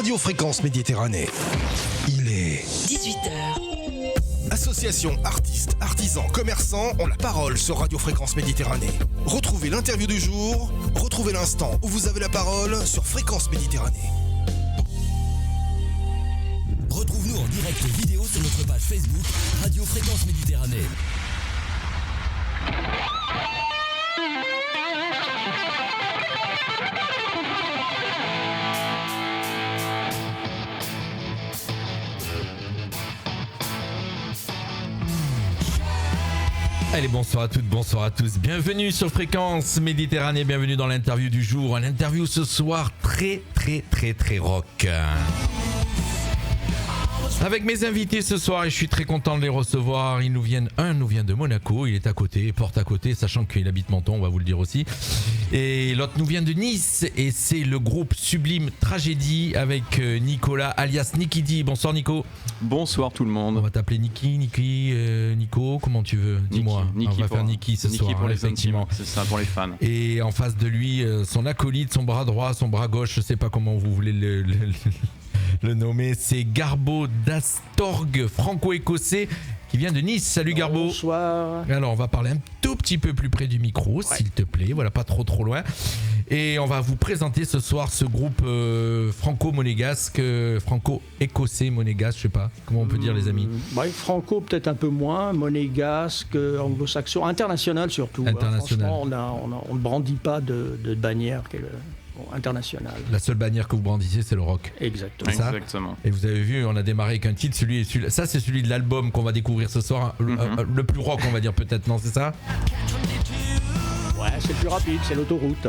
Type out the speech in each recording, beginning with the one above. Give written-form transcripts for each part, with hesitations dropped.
Radio Fréquence Méditerranée. Il est 18h. Associations, artistes, artisans, commerçants ont la parole sur Radio Fréquence Méditerranée. Retrouvez l'interview du jour, retrouvez l'instant où vous avez la parole sur Fréquence Méditerranée. Retrouve-nous en direct vidéo sur notre page Facebook Radio Fréquence Méditerranée. Allez, bonsoir à toutes, bonsoir à tous. Bienvenue sur Fréquence Méditerranée, bienvenue dans l'interview du jour. Une interview ce soir très rock. Avec mes invités ce soir, et je suis très content de les recevoir. Un nous vient de Monaco, il est à côté, porte à côté, sachant qu'il habite Menton, on va vous le dire aussi. Et l'autre nous vient de Nice, et c'est le groupe Sublime Tragédie avec Nicolas, alias Niki D. Bonsoir Nico. Bonsoir tout le monde. On va t'appeler Niki, Nico, comment tu veux? Dis-moi. Niki on va faire Niki ce soir, pour les effectivement. C'est ça, pour les fans. Et en face de lui, son acolyte, son bras droit, son bras gauche, je sais pas comment vous voulez le nommer, c'est Garbo d'Astorg, franco-écossais, qui vient de Nice. Salut Garbo. Bonsoir. Alors on va parler un tout petit peu plus près du micro, s'il te plaît, voilà, pas trop loin. Et on va vous présenter ce soir ce groupe franco-monégasque, franco-écossais, monégasque, je sais pas, comment on peut dire les amis. Franco peut-être un peu moins, monégasque, anglo-saxon, international surtout. International. Franchement, on ne brandit pas de bannière internationale. La seule bannière que vous brandissez, c'est le rock. Exactement. Exactement. Et vous avez vu, on a démarré avec un titre, ça c'est celui de l'album qu'on va découvrir ce soir, le plus rock on va dire peut-être, non, c'est ça? Ouais, c'est le plus rapide, c'est l'autoroute.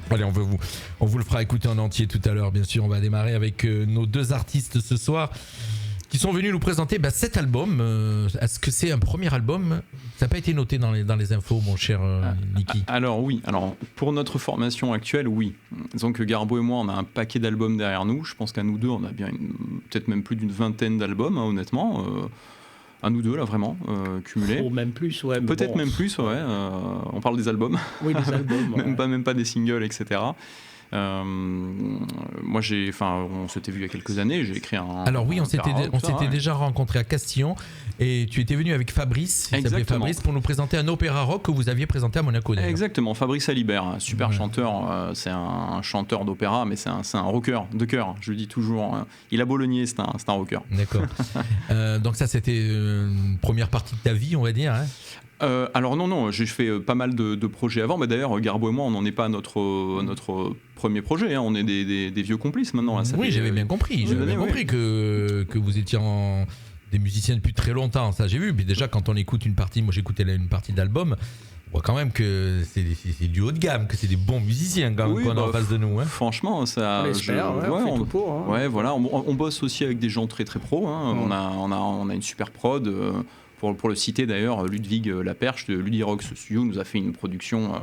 Allez, on vous le fera écouter en entier tout à l'heure, bien sûr. On va démarrer avec nos deux artistes ce soir qui sont venus nous présenter cet album. Est-ce que c'est un premier album? Ça n'a pas été noté dans les infos, mon cher Niki. Alors oui, pour notre formation actuelle, oui. Disons que Garbo et moi, on a un paquet d'albums derrière nous. Je pense qu'à nous deux, on a bien peut-être même plus d'une vingtaine d'albums, honnêtement. À nous deux, là, vraiment, cumulés. Ou même plus, ouais. Peut-être même plus, ouais. On parle des albums. Oui, des albums. même pas des singles, etc. Moi on s'était vu il y a quelques années, j'ai écrit un... Alors oui, on s'était déjà rencontré à Castillon et tu étais venu avec Fabrice, il s'appelait Fabrice, pour nous présenter un opéra rock que vous aviez présenté à Monaco d'ailleurs. Exactement, Fabrice Alibert, un super chanteur, c'est un chanteur d'opéra, mais c'est un rocker de cœur, je le dis toujours, il a bologné, c'est un rocker. D'accord. Donc ça c'était une première partie de ta vie, on va dire, hein. Alors non, j'ai fait pas mal de projets avant, mais d'ailleurs Garbo et moi on n'en est pas à notre premier projet, hein. On est des vieux complices maintenant. Là, j'avais bien compris que vous étiez des musiciens depuis très longtemps, ça j'ai vu, mais déjà quand on écoute une partie, moi j'écoutais une partie d'album, on voit quand même que c'est du haut de gamme, que c'est des bons musiciens quand même qu'on a en face de nous. Hein. Franchement, ça... On l'espère, on fait tout pour. Hein. Ouais, voilà, on bosse aussi avec des gens très pros, hein. On a une super prod... Pour le citer d'ailleurs, Ludwig Laperche de Ludirox Studio nous a fait une production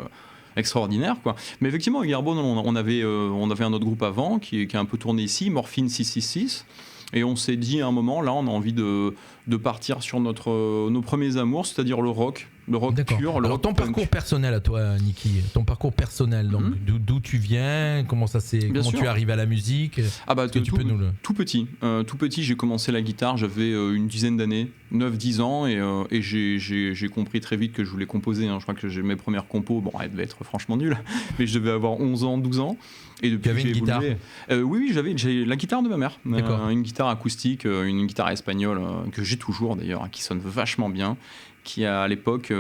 extraordinaire, quoi. Mais effectivement, avec Garbo, on avait un autre groupe avant qui a un peu tourné ici, Morphine 666. Et on s'est dit à un moment, là, on a envie de partir sur nos premiers amours, c'est-à-dire le rock pur. Alors ton parcours personnel à toi, Niki, donc d'où tu viens, comment tu arrives à la musique? Tout petit, j'ai commencé la guitare, j'avais une dizaine d'années, 9-10 ans, et j'ai compris très vite que je voulais composer, hein. Je crois que j'ai mes premières compos, elles devaient être franchement nulles, mais je devais avoir 11 ans, 12 ans. Et depuis, tu avais une guitare? Oui, j'ai la guitare de ma mère, une guitare acoustique, une guitare espagnole que j'ai toujours d'ailleurs, hein, qui sonne vachement bien, qui à l'époque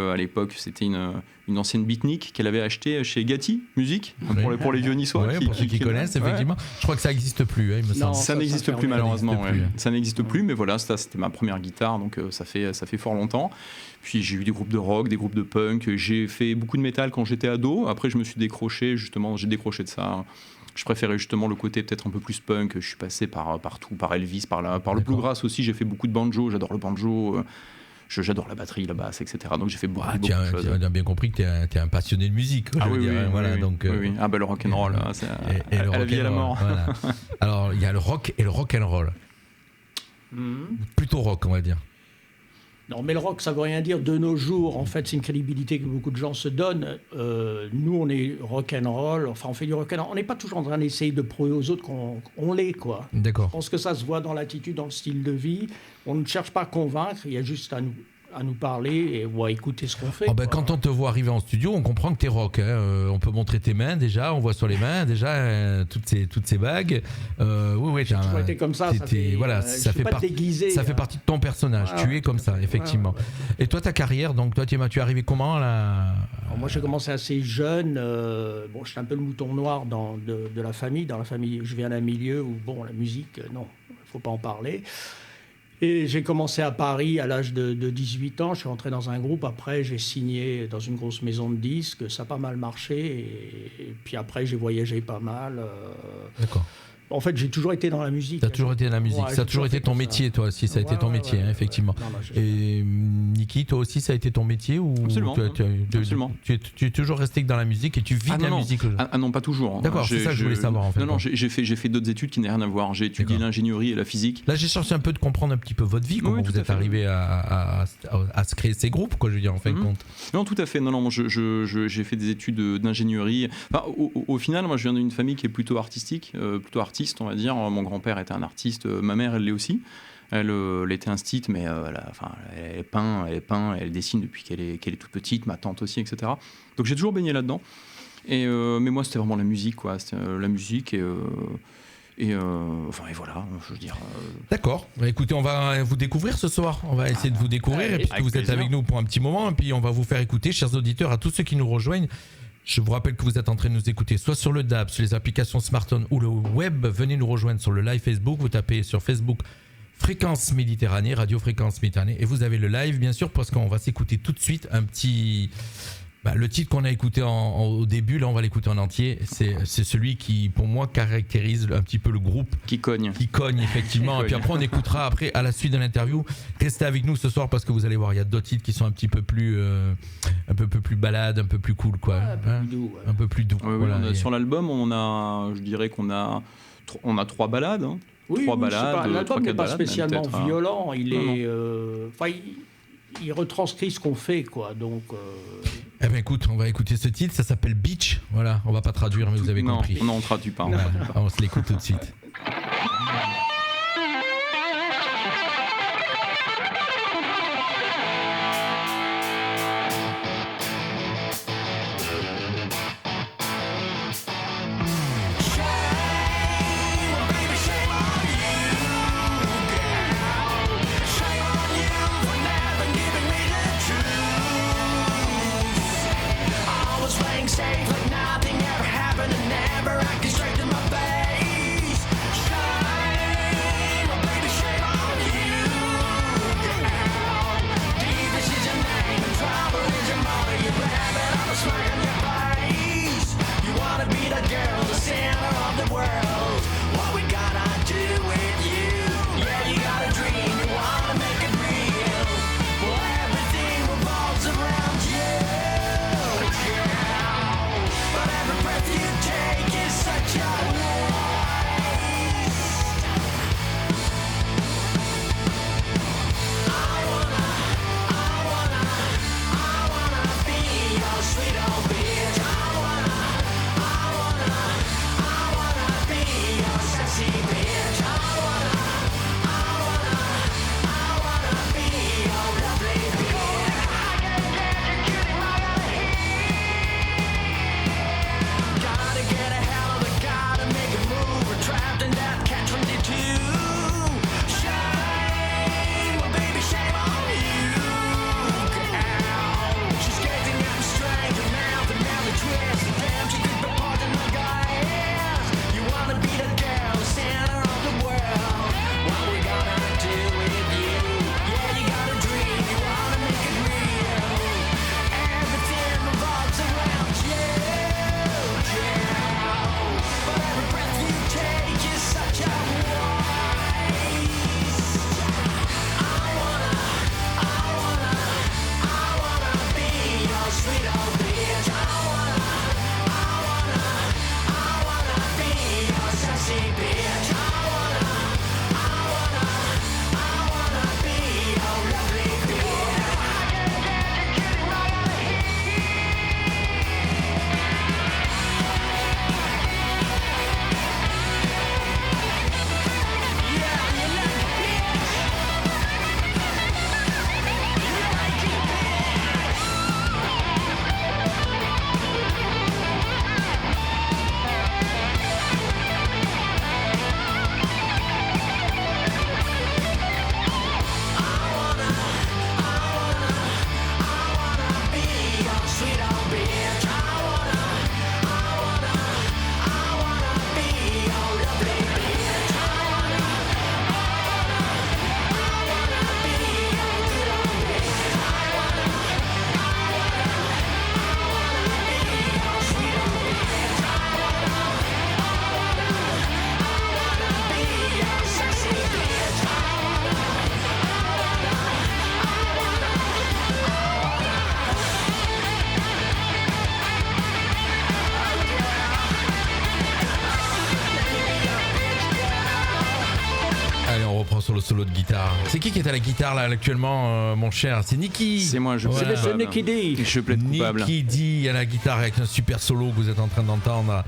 c'était une ancienne beatnik qu'elle avait achetée chez Gatti Musique, pour les vieux niçois. Pour ceux qui connaissent, effectivement. Je crois que ça n'existe plus, il me semble. Ça n'existe plus malheureusement. Ça n'existe plus, mais voilà, c'était ma première guitare, donc ça fait fort longtemps. Puis j'ai eu des groupes de rock, des groupes de punk, j'ai fait beaucoup de métal quand j'étais ado. Après, je me suis décroché de ça. Je préférais justement le côté peut-être un peu plus punk. Je suis passé partout, par Elvis, par le bluegrass aussi. J'ai fait beaucoup de banjo, j'adore le banjo. J'adore la batterie, la basse, etc. Donc j'ai fait beaucoup de choses. Tu as bien compris que tu es un passionné de musique. Oui. Ah ben le rock'n'roll, et à la vie et à la mort. Voilà. Alors il y a le rock et le rock'n'roll. Plutôt rock, on va dire. Non, mais le rock, ça veut rien dire. De nos jours, en fait, c'est une crédibilité que beaucoup de gens se donnent. Nous, on est rock'n'roll. Enfin, on fait du rock'n'roll. On n'est pas toujours en train d'essayer de prouver aux autres qu'on l'est, quoi. D'accord. Je pense que ça se voit dans l'attitude, dans le style de vie. On ne cherche pas à convaincre. Il y a juste à nous parler ou à écouter ce qu'on fait. Quand on te voit arriver en studio, on comprend que t'es rock. On peut montrer tes mains déjà, on voit sur les mains déjà toutes ces bagues. Oui, j'ai toujours été comme ça. Ça fait partie de ton personnage. Tu es comme ça, effectivement. Et toi, ta carrière, donc toi, tu es arrivé comment là? Alors, moi, j'ai commencé assez jeune. Je suis un peu le mouton noir de la famille. Dans la famille, je viens d'un milieu où la musique, non, il ne faut pas en parler. Et j'ai commencé à Paris à l'âge de 18 ans. Je suis rentré dans un groupe. Après, j'ai signé dans une grosse maison de disques. Ça a pas mal marché. Et puis après, j'ai voyagé pas mal. D'accord. En fait, j'ai toujours été dans la musique. Tu as toujours été dans la musique. Ça a toujours été ton métier, toi aussi. Ça a été ton métier, effectivement. Et Niki, toi aussi, ça a été ton métier ou Absolument. Absolument. Tu es toujours resté que dans la musique et tu vis de la musique. Non, pas toujours. D'accord, c'est ça que je voulais savoir en fait. Non, j'ai fait d'autres études qui n'ont rien à voir. J'ai étudié l'ingénierie et la physique. Là, j'ai cherché un peu de comprendre un petit peu votre vie, comment vous êtes arrivé à se créer ces groupes, quoi, je veux dire, en fin de compte. Non, tout à fait. Non, j'ai fait des études d'ingénierie. Enfin, au final, moi, je viens d'une famille qui est plutôt artistique, on va dire. Mon grand-père était un artiste, ma mère, elle l'est aussi. Elle était instite, mais elle peint, elle dessine depuis qu'elle est toute petite, ma tante aussi, etc. Donc j'ai toujours baigné là-dedans. Mais moi, c'était vraiment la musique, quoi. C'était la musique et voilà, je veux dire. D'accord. Écoutez, on va vous découvrir ce soir. On va essayer de vous découvrir, et puisque vous êtes avec nous pour un petit moment, et puis on va vous faire écouter, chers auditeurs, à tous ceux qui nous rejoignent. Je vous rappelle que vous êtes en train de nous écouter soit sur le DAB, sur les applications smartphone ou le web. Venez nous rejoindre sur le live Facebook. Vous tapez sur Facebook Fréquence Méditerranée, Radio Fréquence Méditerranée. Et vous avez le live, bien sûr, parce qu'on va s'écouter tout de suite un petit... le titre qu'on a écouté au début, là on va l'écouter en entier. C'est celui qui, pour moi, caractérise un petit peu le groupe. Qui cogne, effectivement. Et puis après, on écoutera à la suite de l'interview. Restez avec nous ce soir parce que vous allez voir, il y a d'autres titres qui sont un petit peu plus balade, un peu plus cool, quoi. Un peu plus doux. Voilà. Sur l'album, je dirais qu'on a 3 balades. Oui, 3 balades. L'album n'est pas spécialement violent. Il retranscrit ce qu'on fait, quoi. Donc. Écoute, on va écouter ce titre. Ça s'appelle Beach. Voilà, on va pas traduire, mais vous avez compris. Non, on traduit pas. On se l'écoute tout de suite. Safe like nothing ever happened and never acting straight to my face. le solo de guitare. C'est qui est à la guitare là actuellement, mon cher? C'est Niki. C'est moi, je Voilà. C'est Nicky D. Je plaide coupable. Niki D à la guitare avec un super solo que vous êtes en train d'entendre.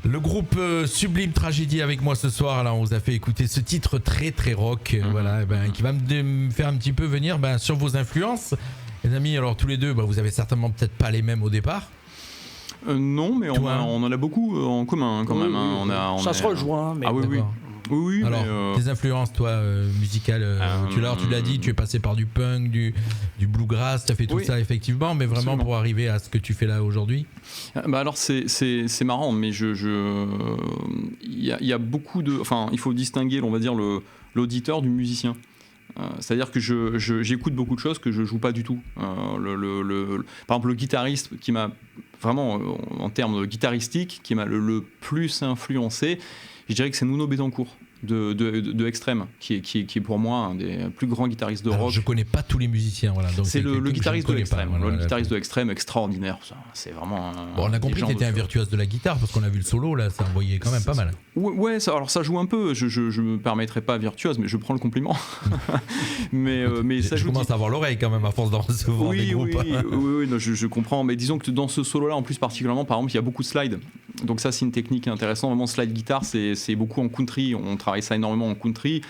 Le groupe Sublime Tragédie avec moi ce soir. Là, on vous a fait écouter ce titre très très rock, voilà, qui va me faire un petit peu venir sur vos influences. Les amis, alors tous les deux, vous avez certainement peut-être pas les mêmes au départ. Non, mais on en a beaucoup en commun quand même. Hein. Ça se rejoint. Mais... Ah oui, oui. D'accord. Oui, Alors, mais tes influences, toi, musicales, tu l'as dit, tu es passé par du punk, du bluegrass, tu as fait tout ça effectivement, mais vraiment Absolument. pour arriver à ce que tu fais là aujourd'hui. alors c'est marrant, mais il y a beaucoup de, enfin, il faut distinguer, on va dire, l'auditeur du musicien. C'est-à-dire que j'écoute beaucoup de choses que je joue pas du tout. Par exemple, le guitariste qui m'a vraiment, en termes guitaristiques, qui m'a le plus influencé, je dirais que c'est Nuno Bettencourt de Extrême, qui est pour moi un des plus grands guitaristes de Alors, rock. je connais pas tous les musiciens, voilà. Donc C'est le quelqu'un que guitariste je de ne connais Extrême. pas, voilà, Le guitariste de Extrême, extraordinaire. Ça, c'est vraiment. Bon, on a compris que tu étais un virtuose de la guitare parce qu'on a vu le solo là, ça envoyait quand même pas mal. Ouais, alors ça joue un peu. Je me permettrai pas virtuose, mais je prends le compliment. mais ça Je joue. commence à avoir l'oreille quand même à force d'en recevoir des groupes. Oui, non, je comprends. Mais disons que dans ce solo-là, en plus particulièrement, par exemple, il y a beaucoup de slides. Donc ça, c'est une technique intéressante. Vraiment, slide guitare, c'est beaucoup en country. On travaille ça énormément en country.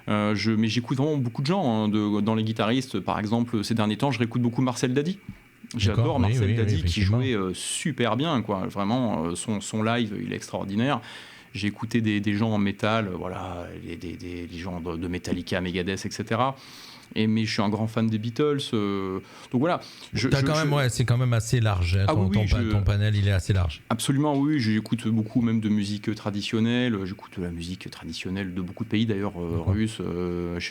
Mais j'écoute vraiment beaucoup de gens dans les guitaristes. Par exemple, ces derniers temps, je réécoute beaucoup Marcel Dady. J'adore Marcel Dady qui jouait super bien, quoi. Vraiment, son live, il est extraordinaire. J'ai écouté des gens en métal, voilà, des gens de Metallica, Megadeth, etc. Mais je suis un grand fan des Beatles. Donc voilà. C'est quand même assez large. Hein, ton panel, il est assez large. Absolument, oui. J'écoute beaucoup même de musique traditionnelle. J'écoute la musique traditionnelle de beaucoup de pays, d'ailleurs, russes,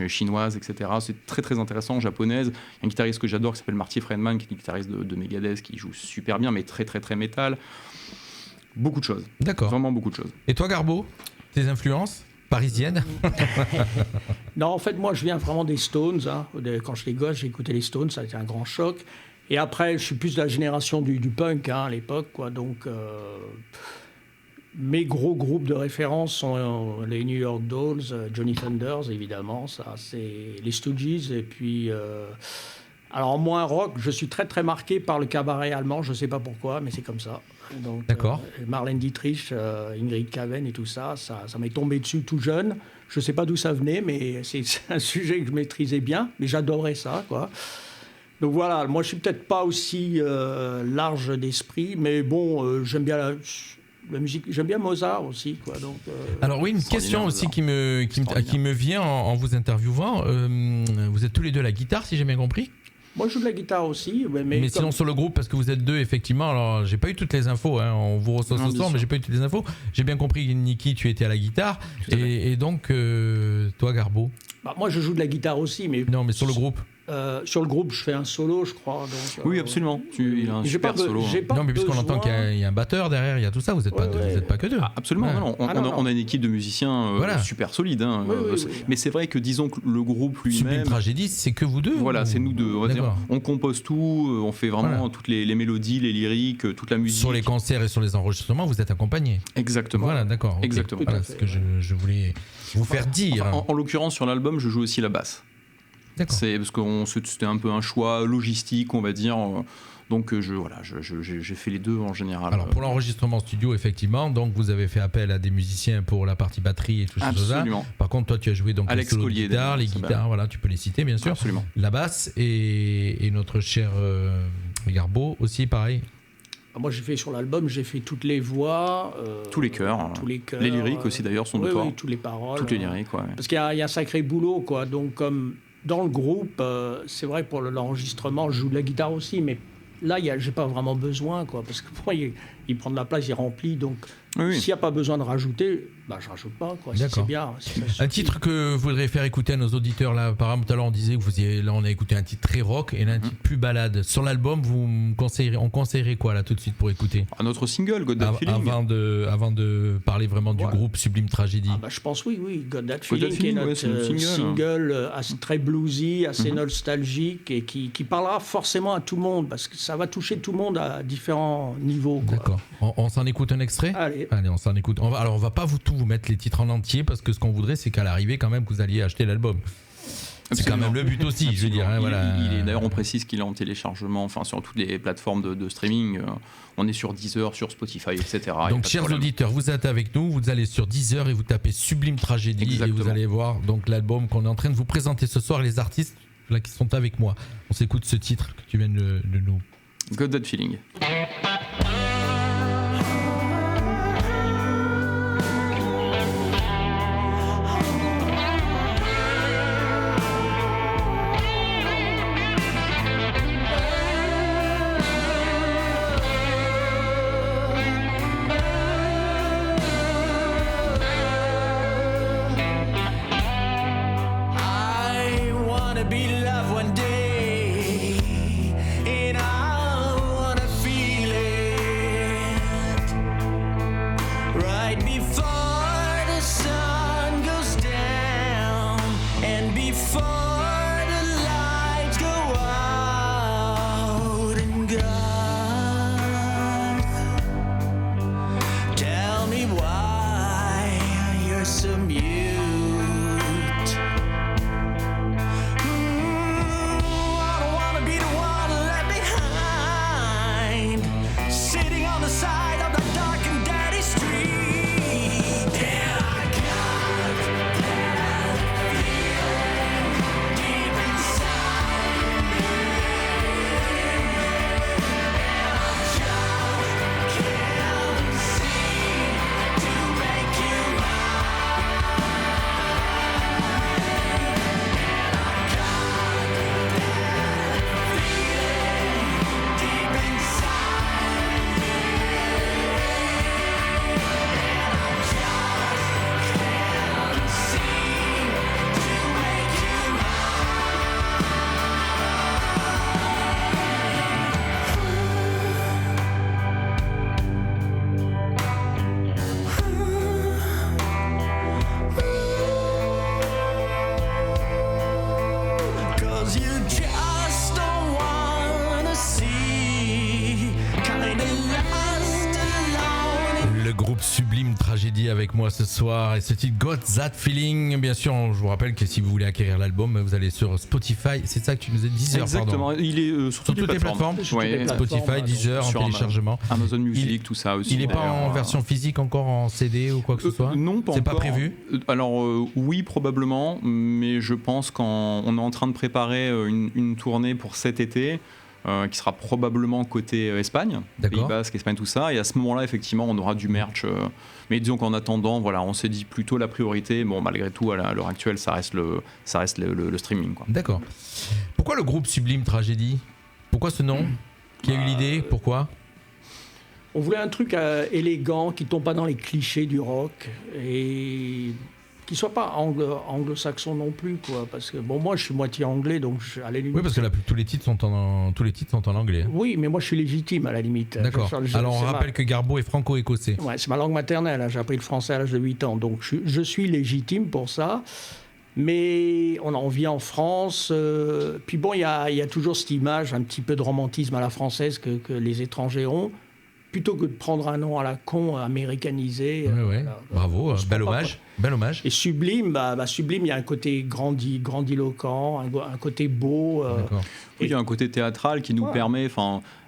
chinoises, etc. C'est très très intéressant, japonaise. Il y a un guitariste que j'adore qui s'appelle Marty Friedman, qui est un guitariste de Megadeth, qui joue super bien, mais très très très métal. Beaucoup de choses. D'accord. Vraiment beaucoup de choses. Et toi, Garbo, tes influences parisiennes? Non, en fait, moi, je viens vraiment des Stones. Hein. Quand j'étais gosse, j'ai écouté les Stones, ça a été un grand choc. Et après, je suis plus de la génération du punk à l'époque, quoi. Donc, mes gros groupes de référence sont les New York Dolls, Johnny Thunders, évidemment, ça, c'est les Stooges, et puis... alors, moins rock, je suis très très marqué par le cabaret allemand, je ne sais pas pourquoi, mais c'est comme ça. Donc, d'accord. Marlène Dietrich, Ingrid Caven et tout ça, ça m'est tombé dessus tout jeune. Je ne sais pas d'où ça venait, mais c'est un sujet que je maîtrisais bien, mais j'adorais ça, quoi. Donc voilà, moi je suis peut-être pas aussi large d'esprit, mais bon, j'aime bien la musique, j'aime bien Mozart aussi, quoi. Donc, alors oui, une question aussi qui me vient en vous interviewant. Vous êtes tous les deux à la guitare, si j'ai bien compris. Moi, je joue de la guitare aussi. Mais sinon, sur le groupe, parce que vous êtes deux, effectivement, alors j'ai pas eu toutes les infos, hein, on vous reçoit ce soir, mais j'ai pas eu toutes les infos. J'ai bien compris, Niki, tu étais à la guitare. Et donc, toi, Garbo? Moi, je joue de la guitare aussi, mais... Non, mais sur le groupe. Sur le groupe, je fais un solo, je crois. Donc, oui, absolument. Il a un super solo. Non, mais puisqu'on entend qu'il y a un batteur derrière, il y a tout ça, vous n'êtes pas que deux. Ah, absolument, ouais. Non, on a une équipe de musiciens super solide. Hein, oui. Mais c'est vrai que, disons que le groupe lui-même... Sublime Tragédie, c'est que vous deux? Voilà, c'est nous deux. On compose tout, on fait vraiment toutes les mélodies, les lyriques, toute la musique. Sur les concerts et sur les enregistrements, vous êtes accompagnés. Exactement. Voilà, d'accord. Okay. Exactement. Voilà ce que je voulais vous faire dire. En l'occurrence, sur l'album, je joue aussi la basse. D'accord. C'est parce que c'était un peu un choix logistique, on va dire. Donc j'ai fait les deux en général. Alors pour l'enregistrement studio, effectivement, donc vous avez fait appel à des musiciens pour la partie batterie et tout ça. Absolument. Par contre, toi tu as joué donc Alex les solos de Collier, guitare, les guitares, voilà, tu peux les citer bien sûr. Absolument. La basse et notre cher Garbo aussi pareil. Moi, j'ai fait sur l'album, j'ai fait toutes les voix, tous les chœurs, les lyriques aussi d'ailleurs sont de toi. Oui, toutes les paroles, toutes les lyriques, ouais. Parce qu'il y a un sacré boulot, quoi. Donc comme dans le groupe, c'est vrai pour l'enregistrement, je joue de la guitare aussi, mais là, j'ai pas vraiment besoin, quoi, parce que pour moi, il prend de la place, il remplit, donc s'il n'y a pas besoin de rajouter, je rajoute pas, quoi. C'est bien. Un titre que vous voudriez faire écouter à nos auditeurs, là, par exemple, tout à l'heure on disait que là on a écouté un titre très rock et là un titre plus balade. Sur l'album, on conseillerait quoi là tout de suite pour écouter? Notre single, God That Feeling. Avant de parler vraiment du groupe Sublime Tragédie. Je pense oui, God That Feeling, qui est notre single assez très bluesy, assez nostalgique et qui parlera forcément à tout le monde parce que ça va toucher tout le monde à différents niveaux, quoi. D'accord. D'accord. On s'en écoute un extrait ? Allez. Allez, on s'en écoute. Alors, on va pas vous mettre les titres en entier parce que ce qu'on voudrait, c'est qu'à l'arrivée, quand même, que vous alliez acheter l'album. C'est quand même le but aussi, je veux dire. Hein, voilà. D'ailleurs, on précise qu'il est en téléchargement, enfin sur toutes les plateformes de streaming. On est sur Deezer, sur Spotify, etc. Donc, chers auditeurs, vous êtes avec nous, vous allez sur Deezer et vous tapez Sublime Tragédie. Exactement. Et vous allez voir donc l'album qu'on est en train de vous présenter ce soir, les artistes là qui sont avec moi. On s'écoute ce titre que tu viens de nous. Got That Feeling. Sublime Tragédie avec moi ce soir et ce titre Got That Feeling. Bien sûr, je vous rappelle que si vous voulez acquérir l'album, vous allez sur Spotify. C'est ça que tu nous as dit, Deezer, exactement. Pardon. Il est sur toutes les plateformes. Ouais, Spotify, Deezer, en téléchargement. Amazon Music, tout ça aussi. Il n'est pas en version physique encore, en CD ou quoi que ce soit Non, pas C'est encore. pas prévu Alors oui, probablement, mais je pense qu'on est en train de préparer une tournée pour cet été. Qui sera probablement côté Espagne, Pays Basque, Espagne, tout ça. Et à ce moment-là, effectivement, on aura du merch. Mais disons qu'en attendant, voilà, on s'est dit plutôt la priorité. Bon, malgré tout, à l'heure actuelle, ça reste le streaming, quoi. D'accord. Pourquoi le groupe Sublime Tragédie ? Pourquoi ce nom ? Qui a eu l'idée ? Pourquoi ? On voulait un truc élégant, qui ne tombe pas dans les clichés du rock et qui ne soit pas anglo-saxon non plus, quoi. Parce que bon, moi je suis moitié anglais, donc à la limite. Oui, parce que là, tous les titres sont en anglais. Oui, mais moi je suis légitime à la limite. D'accord. Alors on rappelle que Garbo est franco-écossais. Ouais, c'est ma langue maternelle, hein. J'ai appris le français à l'âge de 8 ans, donc je suis légitime pour ça. Mais on vit en France, puis bon, il y a toujours cette image, un petit peu de romantisme à la française que les étrangers ont. Plutôt que de prendre un nom à la con, américanisé. Ouais. Bravo, bel hommage. Et Sublime, Sublime, il y a un côté grandiloquent, un côté beau. Oui, il y a un côté théâtral qui nous permet,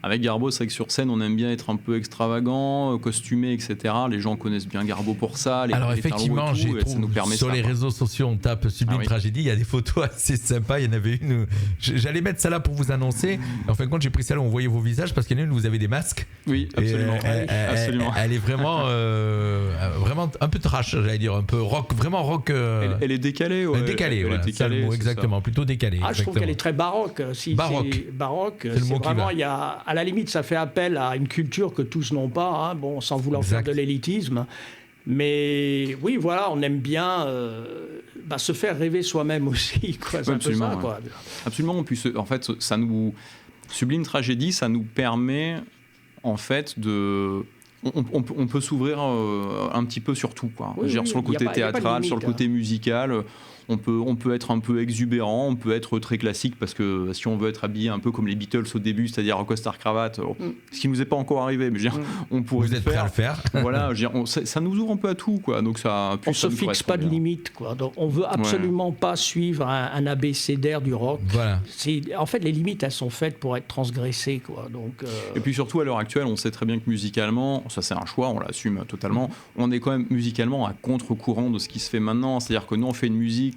avec Garbo, c'est vrai que sur scène, on aime bien être un peu extravagant, costumé, etc. Les gens connaissent bien Garbo pour ça. Alors effectivement, ça nous permet sur les réseaux sociaux, on tape Sublime Tragédie, il y a des photos assez sympas. Il y en avait une où j'allais mettre ça là pour vous annoncer. En fin de compte, j'ai pris celle où on voyait vos visages parce qu'il y en a une où vous avez des masques. Oui, absolument. Elle est vraiment, vraiment un peu trash, j'allais dire, un peu rock, vraiment rock. Elle est décalée, ouais. Elle est décalée, voilà, c'est le mot, exactement, plutôt décalée. Je trouve qu'elle est très baroque. Baroque, c'est vraiment, il y a, à la limite, ça fait appel à une culture que tous n'ont pas, hein, bon, sans vouloir faire de l'élitisme. Mais oui, voilà, on aime bien se faire rêver soi-même aussi, quoi. C'est absolument, un peu ça, quoi. Absolument. Puis, en fait, Sublime Tragédie, ça nous permet, en fait, de on peut s'ouvrir un petit peu sur tout, quoi. Oui, Je veux dire, oui, sur le côté y a pas de théâtral, limite, sur le côté musical. On peut être un peu exubérant, on peut être très classique, parce que si on veut être habillé un peu comme les Beatles au début, c'est-à-dire en costard cravate, ce qui nous est pas encore arrivé, mais je veux dire, on pourrait Vous le êtes prêt à le faire. Voilà, je veux dire, ça nous ouvre un peu à tout, quoi. Donc ça, On se fixe pas de limite, quoi. Donc on veut absolument pas suivre un abécédaire du rock. Voilà. En fait, les limites, elles sont faites pour être transgressées, quoi. Donc, Et puis surtout, à l'heure actuelle, on sait très bien que musicalement, ça c'est un choix, on l'assume totalement, on est quand même musicalement à contre-courant de ce qui se fait maintenant. C'est-à-dire que nous, on fait une musique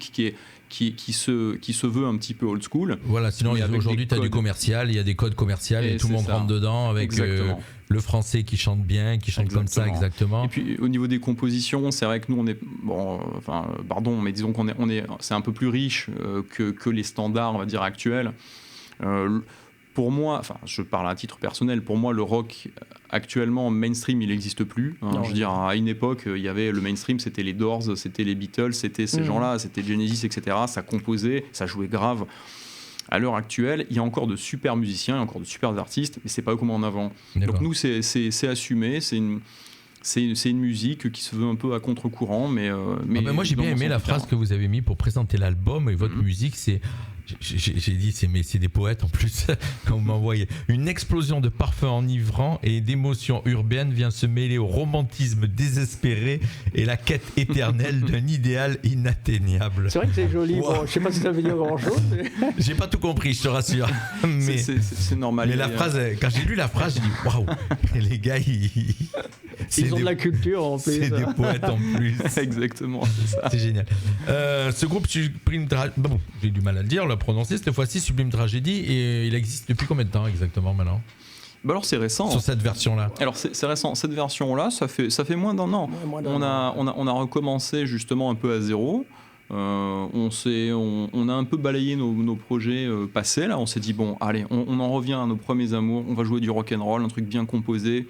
qui se veut un petit peu old school. Voilà, sinon aujourd'hui tu as du commercial, il y a des codes commerciaux et tout le monde rentre dedans avec le français qui chante bien, qui chante comme ça, exactement. Et puis au niveau des compositions, c'est vrai que nous on est pardon, mais disons c'est un peu plus riche que les standards, on va dire, actuels. Pour moi, je parle à titre personnel, pour moi le rock actuellement mainstream il n'existe plus. Je veux dire, à une époque il y avait le mainstream, c'était les Doors, c'était les Beatles, c'était ces gens-là, c'était Genesis, etc. Ça composait, ça jouait grave. À l'heure actuelle, il y a encore de super musiciens, il y a encore de super artistes, mais c'est pas comme en avant. D'accord. Donc nous c'est assumé, c'est une musique qui se veut un peu à contre-courant, mais moi j'ai bien aimé la phrase que vous avez mis pour présenter l'album et votre musique, c'est j'ai dit c'est des poètes en plus on m'a envoyé une explosion de parfums enivrants et d'émotions urbaines vient se mêler au romantisme désespéré et la quête éternelle d'un idéal inatteignable. C'est vrai que c'est joli. Wow. Bon, je sais pas si ça veut dire grand chose. Mais... J'ai pas tout compris, je te rassure. Mais c'est normal. Mais la phrase, quand j'ai lu la phrase, j'ai dit waouh, les gars ils ont de la culture en plus. C'est des poètes en plus. Exactement, c'est ça. C'est génial. Ce groupe Sublime Tragédie, j'ai du mal à le dire, le prononcer cette fois-ci, Sublime Tragédie, et il existe depuis combien de temps exactement maintenant ? Alors c'est récent. Sur cette version-là. Alors c'est récent. Cette version-là, ça fait moins d'un an. On a recommencé justement un peu à zéro. On a un peu balayé nos projets passés. Là, on s'est dit bon, allez, on en revient à nos premiers amours. On va jouer du rock and roll, un truc bien composé,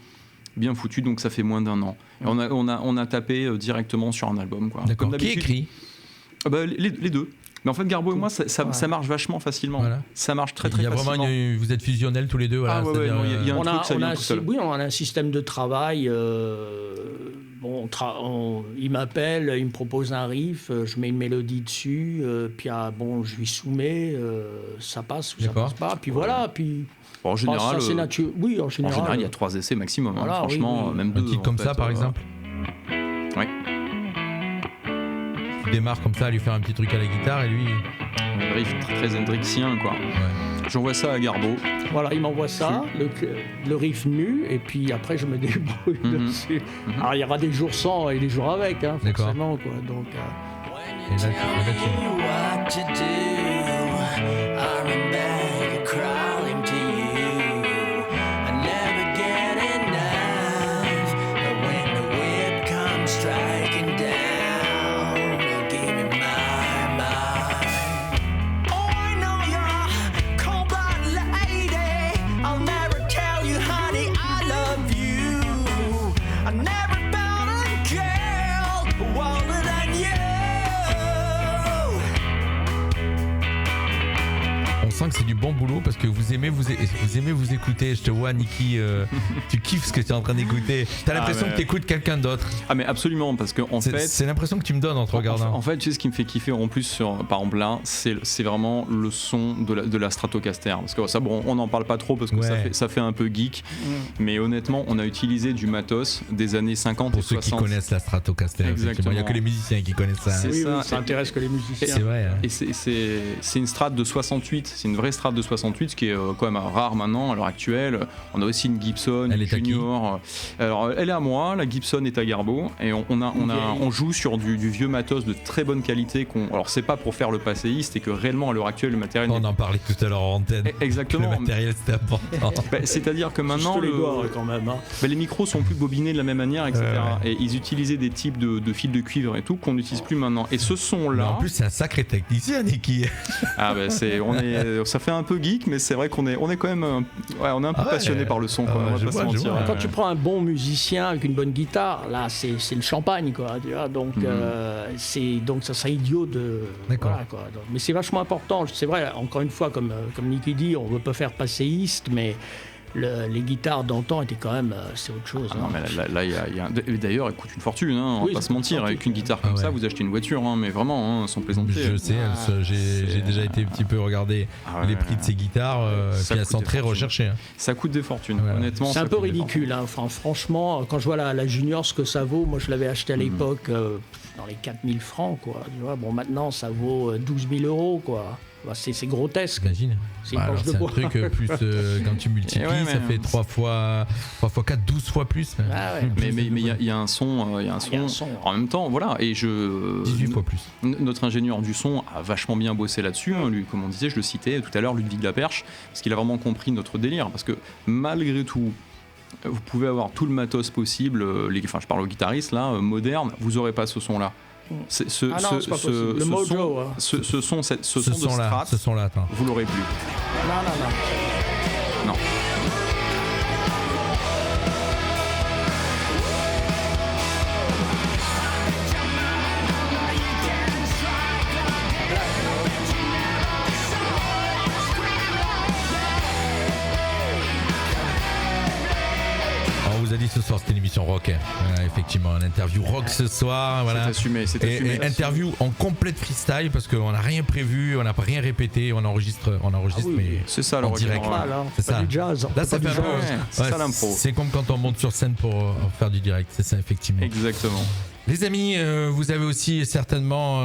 bien foutu. Donc ça fait moins d'un an. Et on a tapé directement sur un album, quoi. D'accord. Qui écrit ? Les deux. Mais en fait, Garbo et moi, ça marche vachement facilement. Voilà. Ça marche très très facilement. Vous êtes fusionnels tous les deux. Voilà, y a un truc, ça vient tout seul. Oui, on a un système de travail. Il m'appelle, il me propose un riff, je mets une mélodie dessus, puis je lui soumets, ça passe ou ça passe pas. Puis voilà, puis... En général, en général, il y a 3 essais maximum. Voilà, franchement, même 2. Un titre comme ça, par exemple. Oui. Tu démarres comme ça à lui faire un petit truc à la guitare et lui... Un riff très hendrixien, quoi. Ouais. J'envoie ça à Garbo. Voilà, il m'envoie ça, le riff nu, et puis après je me débrouille dessus. Alors il y aura des jours sans et des jours avec, hein, forcément, quoi. Donc, et là, tu que c'est du bon boulot parce que vous aimez vous écouter. Je te vois, Niki, tu kiffes ce que tu es en train d'écouter. T'as l'impression que t'écoutes quelqu'un d'autre. Ah mais absolument, parce que en fait, c'est l'impression que tu me donnes en te regardant. En fait, tu sais ce qui me fait kiffer en plus par exemple là, c'est vraiment le son de la Stratocaster. Parce que ça, on n'en parle pas trop parce que ça fait un peu geek. Mais honnêtement, on a utilisé du matos des années 50 pour et 60. Pour ceux qui connaissent la Stratocaster. Il n'y a que les musiciens qui connaissent ça. Ça intéresse que les musiciens. C'est vrai. Hein. Et c'est une Strat de 68. C'est une vraie Strat de 68, ce qui est quand même rare maintenant à l'heure actuelle. On a aussi une Gibson Junior. Alors elle est à moi, la Gibson est à Garbo, et on joue sur du vieux matos de très bonne qualité. Alors c'est pas pour faire le passéiste, et que réellement à l'heure actuelle le matériel. On en parlait tout à l'heure en antenne. Exactement. Le matériel c'était important. C'est-à-dire que maintenant quand même, hein. Les micros sont plus bobinés de la même manière, etc. Et ils utilisaient des types de fils de cuivre et tout qu'on n'utilise plus maintenant. Et ce son-là. Mais en plus c'est un sacré technicien, Niki. Ah ça fait un peu geek, mais c'est vrai qu'on est quand même on est un peu passionné par le son, quoi. On va pas se mentir. Quand tu prends un bon musicien avec une bonne guitare, là c'est le champagne, quoi, tu vois. Donc donc ça serait idiot de voilà, quoi. Donc, mais c'est vachement important, c'est vrai, encore une fois, comme Niki dit, on veut pas faire passéiste, mais les guitares d'antan étaient quand même, c'est autre chose. Non, mais là, il y a d'ailleurs, elle coûte une fortune, on va pas se mentir. Avec une guitare comme ouais. ça, vous achetez une voiture, mais vraiment, sans plaisanter. Je sais, j'ai déjà été un petit peu regarder les prix de ces guitares, puis elles sont très recherchées. Ça coûte des fortunes, honnêtement. C'est un peu ridicule, franchement, quand je vois la Junior ce que ça vaut, moi je l'avais acheté à l'époque dans les 4000 francs, quoi. Tu vois, bon, maintenant ça vaut 12 000 €, quoi. Bah, c'est grotesque. Imagine. C'est une planche de bois. Un truc plus quand tu multiplies, ça fait 3 fois 4, 12 fois plus. Ah ouais. Mais il y a un son, en même temps, voilà. Et 18 fois plus. Notre ingénieur du son a vachement bien bossé là-dessus. Lui, comme on disait, je le citais tout à l'heure, Ludwig Laperche, parce qu'il a vraiment compris notre délire. Parce que malgré tout, vous pouvez avoir tout le matos possible. Je parle aux guitaristes là, modernes, vous aurez pas ce son-là. Ce son de Strat, vous l'aurez plus. Non. On vous a dit ce soir, c'était une émission rock. Effectivement, une interview rock ce soir. Voilà. C'est assumé. Et interview en complète freestyle parce qu'on n'a rien prévu, on n'a pas rien répété, on enregistre, mais c'est ça, en direct. C'est ça. Du jazz. Là, ça fait un peu. C'est ça l'impro. C'est comme quand on monte sur scène pour faire du direct. C'est ça, effectivement. Exactement. Les amis, vous avez aussi certainement,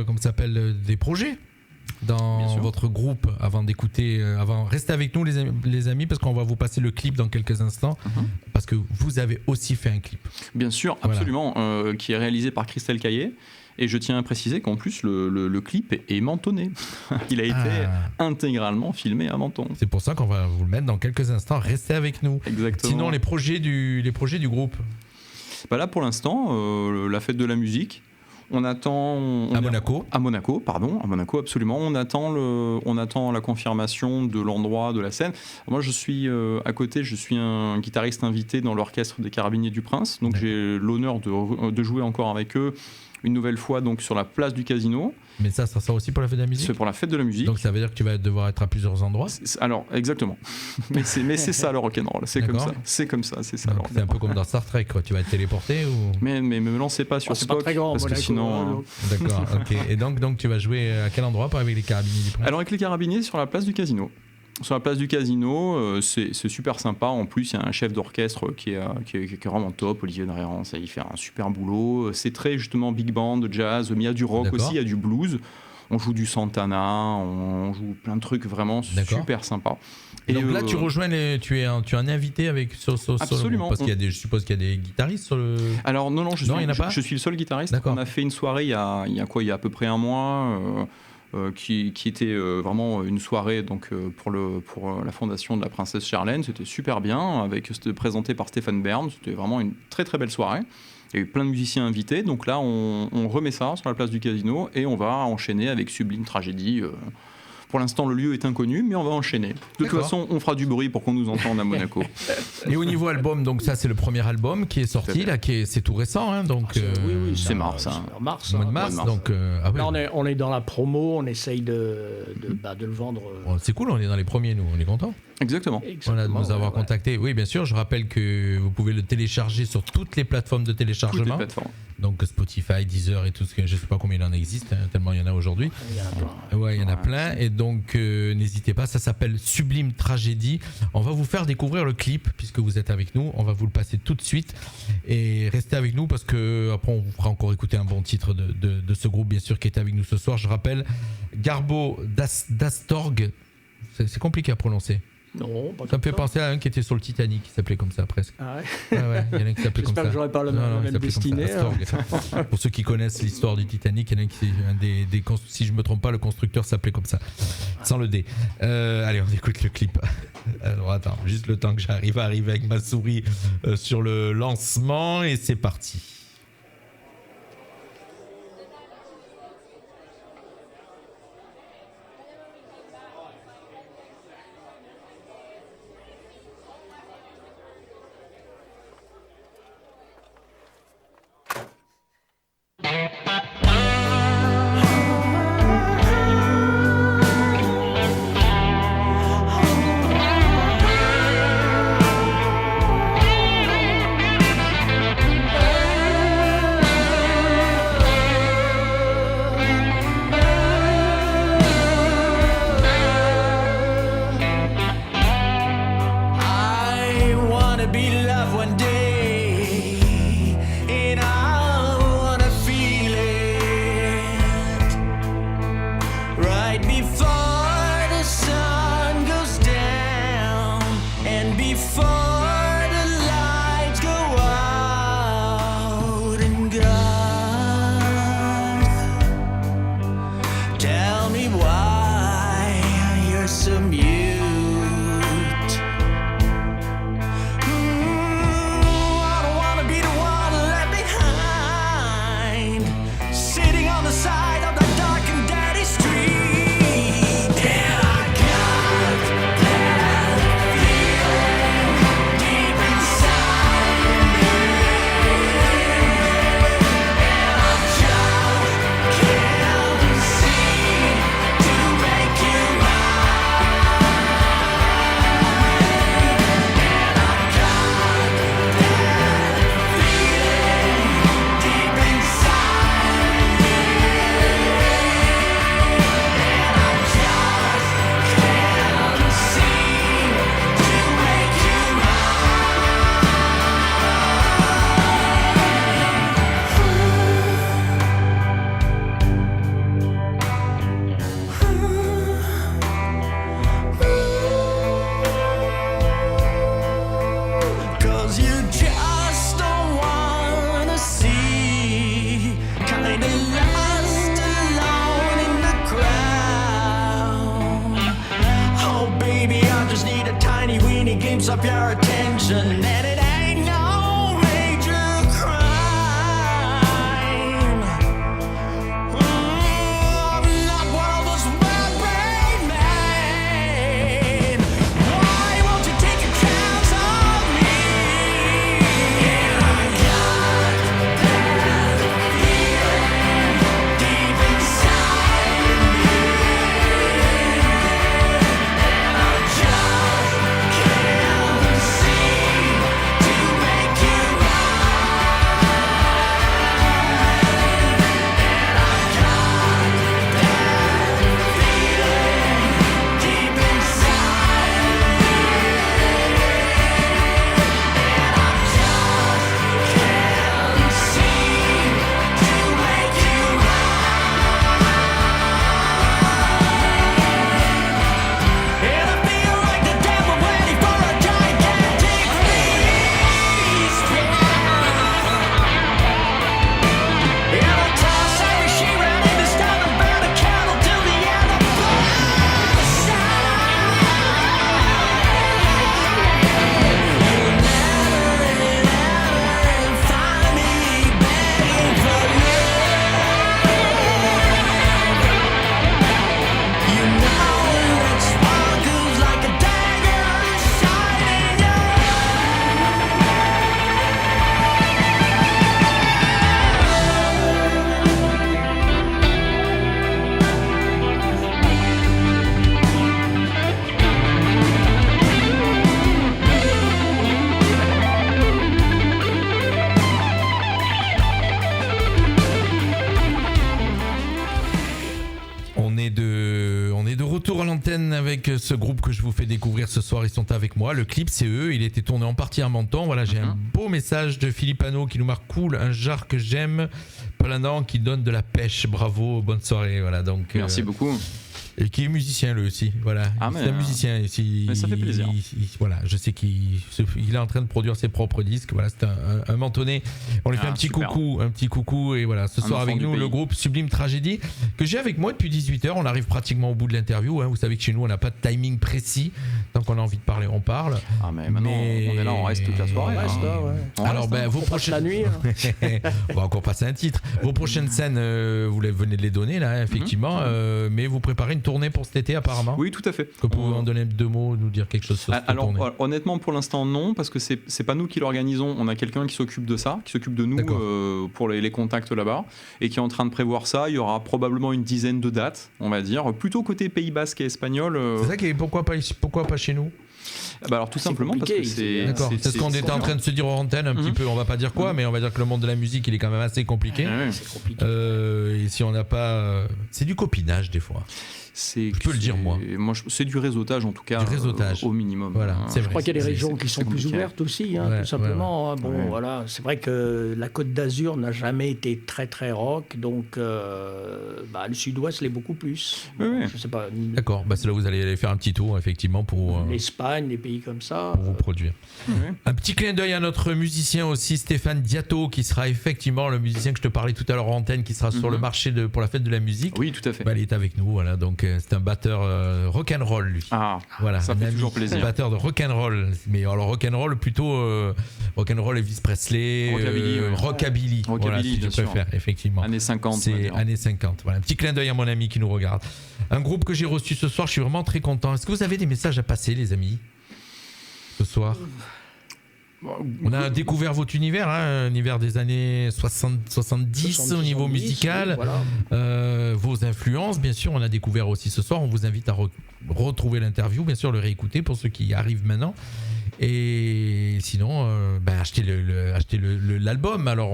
des projets dans votre groupe avant d'écouter, restez avec nous les amis parce qu'on va vous passer le clip dans quelques instants parce que vous avez aussi fait un clip. Bien sûr, absolument, qui est réalisé par Christelle Caillet et je tiens à préciser qu'en plus le clip est mentonné. Il a été intégralement filmé à Menton. C'est pour ça qu'on va vous le mettre dans quelques instants, restez avec nous. Exactement. Sinon les projets du groupe. Là pour l'instant, la fête de la musique. On attend à Monaco. À Monaco, absolument. On attend la confirmation de l'endroit, de la scène. Moi, je suis à côté. Je suis un guitariste invité dans l'orchestre des Carabiniers du Prince. Donc, j'ai l'honneur de jouer encore avec eux une nouvelle fois donc sur la place du Casino. Mais ça sera aussi pour la fête de la musique. C'est pour la fête de la musique. Donc ça veut dire que tu vas devoir être à plusieurs endroits. Alors exactement. mais c'est ça le rock'n'roll. C'est comme ça. C'est ça. Donc, c'est un peu comme dans Star Trek, quoi. Tu vas être téléporté ou. Mais me lancez pas sur Spock. C'est pas très grand, parce que sinon. D'accord. Ok. Et donc tu vas jouer à quel endroit avec les Carabiniers du Prince? Alors avec les Carabiniers sur la place du Casino. Sur la place du Casino, c'est super sympa. En plus, il y a un chef d'orchestre qui est vraiment top, Olivier Dréan. Il fait un super boulot. C'est très justement big band, jazz, mais il y a du rock aussi, il y a du blues. On joue du Santana, on joue plein de trucs vraiment super sympas. Et donc là, tu rejoins tu es un invité avec sur Absolument. Parce je suppose qu'il y a des guitaristes sur le. Alors non, je suis le seul guitariste. D'accord. On a fait une soirée il y a à peu près un mois. Qui était vraiment une soirée donc, pour la fondation de la princesse Charlène. C'était super bien, c'était présenté par Stéphane Bern. C'était vraiment une très très belle soirée. Il y a eu plein de musiciens invités. Donc là, on remet ça sur la place du Casino et on va enchaîner avec Sublime Tragédie. Pour l'instant, le lieu est inconnu, mais on va enchaîner. De toute façon, on fera du bruit pour qu'on nous entende à Monaco. Et au niveau album, donc ça, c'est le premier album qui est sorti, là, c'est tout récent, hein, donc. Oui, c'est mars. Mars. Mois de mars, donc. Là, on est dans la promo, on essaye de le vendre. C'est cool, on est dans les premiers, nous, on est contents. Exactement. Voilà, de nous avoir contactés. Oui, bien sûr, je rappelle que vous pouvez le télécharger sur toutes les plateformes de téléchargement. Toutes les plateformes. Donc Spotify, Deezer et tout ce que je sais pas combien il en existe, hein, tellement il y en a aujourd'hui. Il y en a plein. Ouais, il y en a plein. Et donc n'hésitez pas, ça s'appelle Sublime Tragédie. On va vous faire découvrir le clip puisque vous êtes avec nous. On va vous le passer tout de suite et restez avec nous parce que après on vous fera encore écouter un bon titre de ce groupe bien sûr qui est avec nous ce soir. Je rappelle Garbo d'Astorg. C'est compliqué à prononcer. Non, pas ça me fait penser à un qui était sur le Titanic, qui s'appelait comme ça presque. Ah ouais. Il y en a un qui s'appelait comme ça. J'espère que j'aurais pas la même destinée. Pour ceux qui connaissent l'histoire du Titanic, il y en a qui, si je me trompe pas, le constructeur s'appelait comme ça, sans le D. Allez, on écoute le clip. Alors attends, juste le temps que j'arrive à arriver avec ma souris sur le lancement et c'est parti. up your attention, and it ain't no major crime. I'm not one of those well-brained men. Why won't you take your chance on me? I got that feeling deep inside of me, and I just can't seem to make you retour à l'antenne avec ce groupe que je vous fais découvrir ce soir. Ils sont avec moi. Le clip, c'est eux. Il était tourné en partie à Menton. Voilà, j'ai un beau message de Philippe Hano qui nous marque cool, un jar que j'aime, Palandant qui donne de la pêche. Bravo, bonne soirée. Voilà, donc. Merci beaucoup. Et qui est musicien lui aussi, voilà. C'est un musicien ici. Mais ça fait plaisir. Voilà, je sais qu'il est en train de produire ses propres disques. Voilà, c'est un mentonné. On lui fait un petit coucou, et voilà. Ce soir avec nous le groupe Sublime Tragédie que j'ai avec moi depuis 18h. On arrive pratiquement au bout de l'interview. Hein. Vous savez que chez nous on n'a pas de timing précis. Tant qu'on a envie de parler, on parle. Ah mais maintenant on est là, on reste toute la soirée. On reste là, ouais. Alors vos prochaines la nuit. On va encore passer un titre. Vos prochaines scènes, vous venez de les donner là, hein, effectivement. Mais vous préparez une tournée pour cet été apparemment. Oui, tout à fait. Que pouvez en donner deux mots, nous dire quelque chose sur cette tournée? Honnêtement, pour l'instant non, parce que c'est pas nous qui l'organisons. On a quelqu'un qui s'occupe de ça, qui s'occupe de nous pour les contacts là-bas, et qui est en train de prévoir ça. Il y aura probablement une dizaine de dates, on va dire, plutôt côté Pays Basque et espagnol. C'est ça qui est pourquoi pas chez nous? Bah alors tout simplement parce que c'est ce qu'on était en train de se dire en antenne un petit peu, on va pas dire quoi, mais on va dire que le monde de la musique il est quand même assez compliqué. C'est compliqué. Et si on n'a pas, c'est du copinage des fois. Je peux le dire moi. C'est du réseautage en tout cas. Du réseautage. Au minimum. Voilà, je crois qu'il y a des régions qui sont plus ouvertes aussi, tout simplement. Voilà, c'est vrai que la Côte d'Azur n'a jamais été très très rock, donc le Sud-Ouest l'est beaucoup plus. Je sais pas. D'accord, c'est là où vous allez aller faire un petit tour effectivement pour l'Espagne, les pays comme ça. Pour vous produire. Un petit clin d'œil à notre musicien aussi, Stéphane Diato, qui sera effectivement le musicien que je te parlais tout à l'heure en antenne, qui sera sur le marché pour la fête de la musique. Oui, tout à fait. Il est avec nous, voilà. Donc c'est un batteur rock'n'roll lui. Voilà, ça fait toujours plaisir. Un batteur de rock'n'roll, mais alors rock'n'roll plutôt rock'n'roll Elvis Presley, rockabilly. Voilà, si tu préfères, effectivement. Années 50. C'est années 50. Voilà, un petit clin d'œil à mon ami qui nous regarde. Un groupe que j'ai reçu ce soir, je suis vraiment très content. Est-ce que vous avez des messages à passer, les amis, ce soir? On a découvert votre univers, un univers des années 70 au niveau musical, oui, voilà. Vos influences, bien sûr, on a découvert aussi ce soir. On vous invite à retrouver l'interview, bien sûr, le réécouter pour ceux qui arrivent maintenant. Et sinon, achetez l'album. Alors,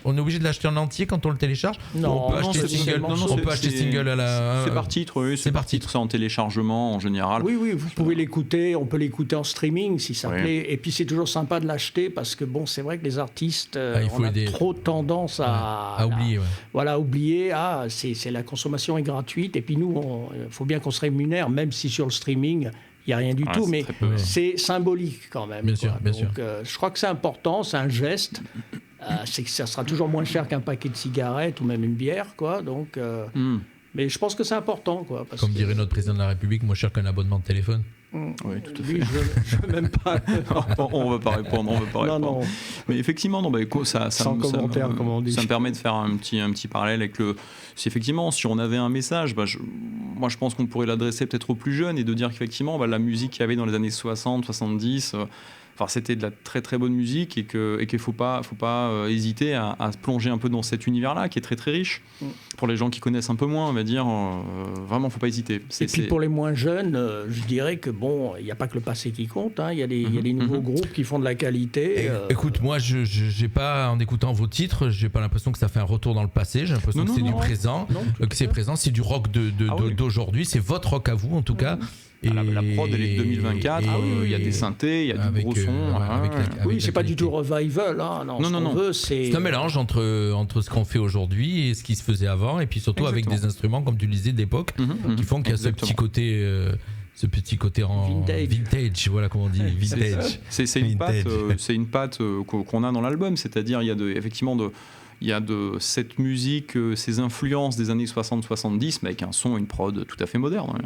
on est obligé de l'acheter en entier quand on le télécharge. Non, on peut acheter single. On peut acheter single à la. C'est par titre, oui. C'est par titre. C'est en téléchargement en général. Oui, vous pouvez l'écouter. On peut l'écouter en streaming si ça plaît. Et puis c'est toujours sympa de l'acheter parce que c'est vrai que les artistes, on a trop tendance à oublier. Voilà, oublier. C'est la consommation est gratuite. Et puis nous, il faut bien qu'on se rémunère, même si sur le streaming. Il n'y a rien du tout, mais c'est symbolique quand même. Bien sûr. Je crois que c'est important, c'est un geste. C'est que ça sera toujours moins cher qu'un paquet de cigarettes ou même une bière, quoi. Donc, mais je pense que c'est important, quoi. Comme dirait notre président de la République, moins cher qu'un abonnement de téléphone. Oui, tout à fait. Lui, je veux même pas. On va pas répondre. Non. Mais effectivement, non, bah, Sans commentaire, comme on dit. Ça me permet de faire un petit parallèle avec le. Si effectivement, si on avait un message, moi je pense qu'on pourrait l'adresser peut-être aux plus jeunes et de dire qu'effectivement, la musique qu'il y avait dans les années 60, 70. C'était de la très très bonne musique et qu'il faut pas hésiter à se plonger un peu dans cet univers-là qui est très très riche. Pour les gens qui connaissent un peu moins, on va dire, vraiment, faut pas hésiter. Et puis pour les moins jeunes, je dirais que bon, il n'y a pas que le passé qui compte. Hein. Il y a des nouveaux groupes qui font de la qualité. Écoute, moi, j'ai pas, en écoutant vos titres, j'ai pas l'impression que ça fait un retour dans le passé. J'ai l'impression que c'est du présent, c'est du rock d'aujourd'hui. C'est votre rock à vous, en tout cas. Et la prod, elle est de 2024. Il y a des synthés, il y a du gros son. Oui, c'est pas du tout revival. Hein. Non. C'est un mélange entre ce qu'on fait aujourd'hui et ce qui se faisait avant, et puis surtout avec des instruments, comme tu le disais, d'époque, qui font qu'il y a ce petit côté en vintage, voilà comment on dit, vintage. C'est une patte qu'on a dans l'album, c'est-à-dire il y a de cette musique, ces influences des années 60-70, mais avec un son, une prod tout à fait moderne.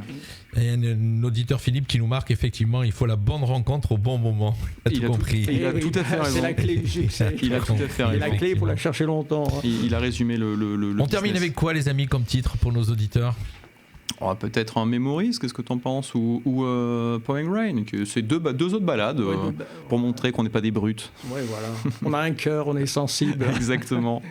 Et un auditeur Philippe qui nous marque, effectivement, il faut la bonne rencontre au bon moment. Il a tout compris. Il a tout à fait raison. C'est la clé du succès. Il a tout à fait raison. Et la clé, il faut la chercher longtemps. Hein. Il a résumé le On termine avec quoi, les amis, comme titre pour nos auditeurs? Peut-être un Memories, qu'est-ce que tu en penses, ou Pouring Rain, que c'est deux autres balades pour montrer qu'on n'est pas des brutes. Oui, voilà. On a un cœur, on est sensible. Exactement.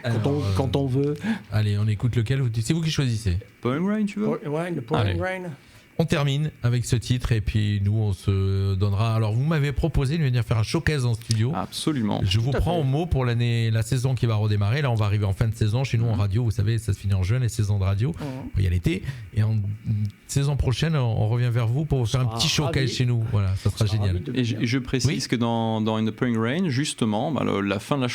Quand on veut. Allez, on écoute lequel? C'est vous qui choisissez. Pouring Rain, tu veux? Ouais, le Pouring Rain. On termine avec ce titre et puis nous on se donnera. Alors vous m'avez proposé de venir faire un showcase en studio. Absolument. Je vous prends au mot pour la saison qui va redémarrer. Là on va arriver en fin de saison chez nous en radio. Vous savez, ça se finit en juin les saisons de radio. Il y a l'été et en saison prochaine on revient vers vous pour faire un petit showcase chez nous. Voilà, ça sera génial. Et je précise que dans In the Pouring Rain, justement, la fin de la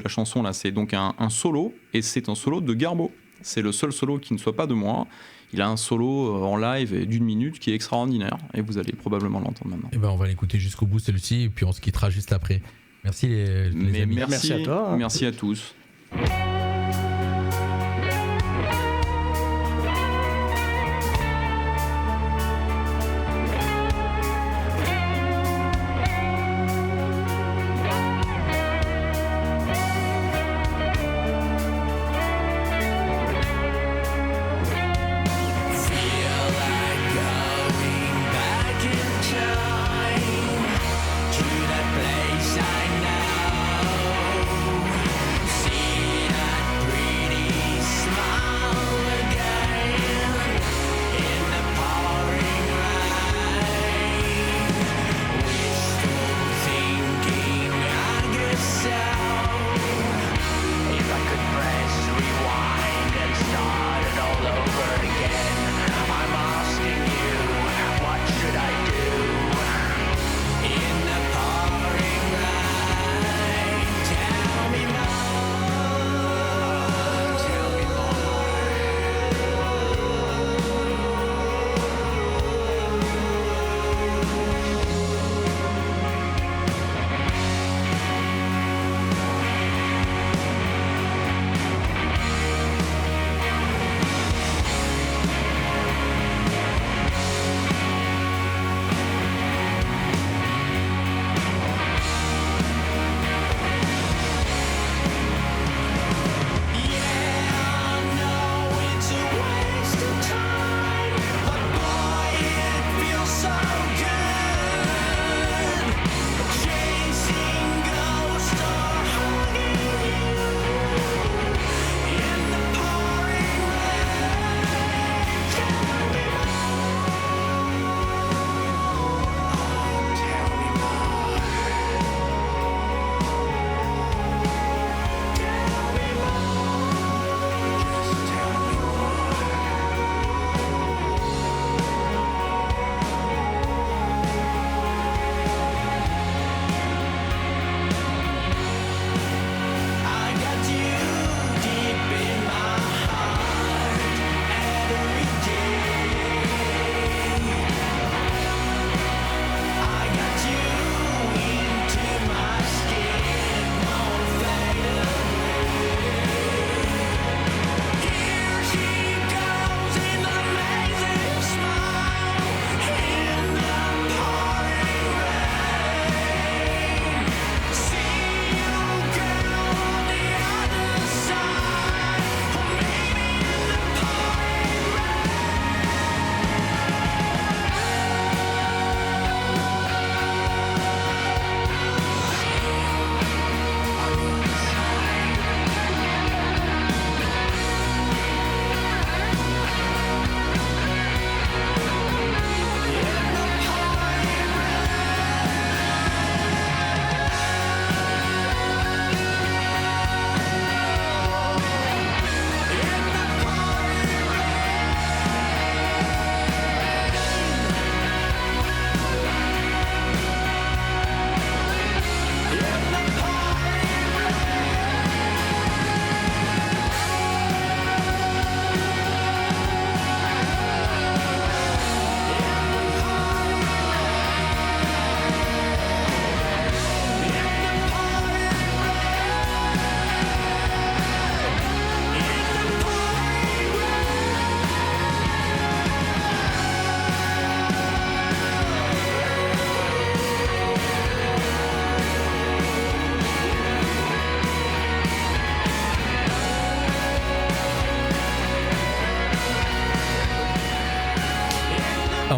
chanson là, c'est donc un solo et c'est un solo de Garbo. C'est le seul solo qui ne soit pas de moi. Il a un solo en live d'1 minute qui est extraordinaire et vous allez probablement l'entendre maintenant. Et on va l'écouter jusqu'au bout celui-ci et puis on se quittera juste après. Merci les amis. Merci à toi. Merci à tous. To the place I know, see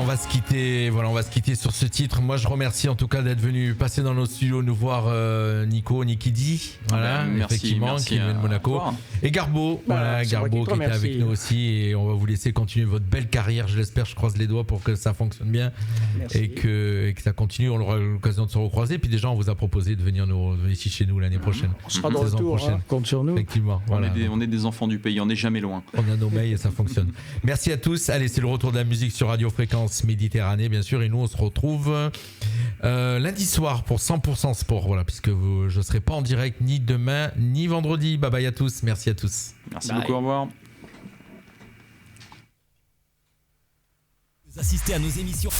va se quitter. Voilà, on va se quitter sur ce titre. Moi, je remercie en tout cas d'être venu passer dans nos studios nous voir Niki D. Voilà, Merci, effectivement, qui vient de Monaco. Et Garbo, voilà, c'est moi Garbo qui qui te était avec remercie. nous aussi. Et on va vous laisser continuer votre belle carrière. Je l'espère, je croise les doigts pour que ça fonctionne bien Merci. et que ça continue. On aura l'occasion de se recroiser. Puis déjà, on vous a proposé de venir ici chez nous l'année prochaine. On sera de Saison retour, prochaine. hein. Compte sur nous. Effectivement, On, voilà. on est des enfants du pays, on n'est jamais loin. On a nos mails et ça fonctionne. Merci à tous. Allez, c'est le retour de la musique sur Radio Fréquence Méditerranée, bien sûr. Et nous, on se retrouve lundi soir pour 100% sport. Voilà, puisque je ne serai pas en direct ni demain ni vendredi. Bye bye à tous. Merci à tous. Merci Bye. beaucoup, au revoir. Vous assistez à nos émissions.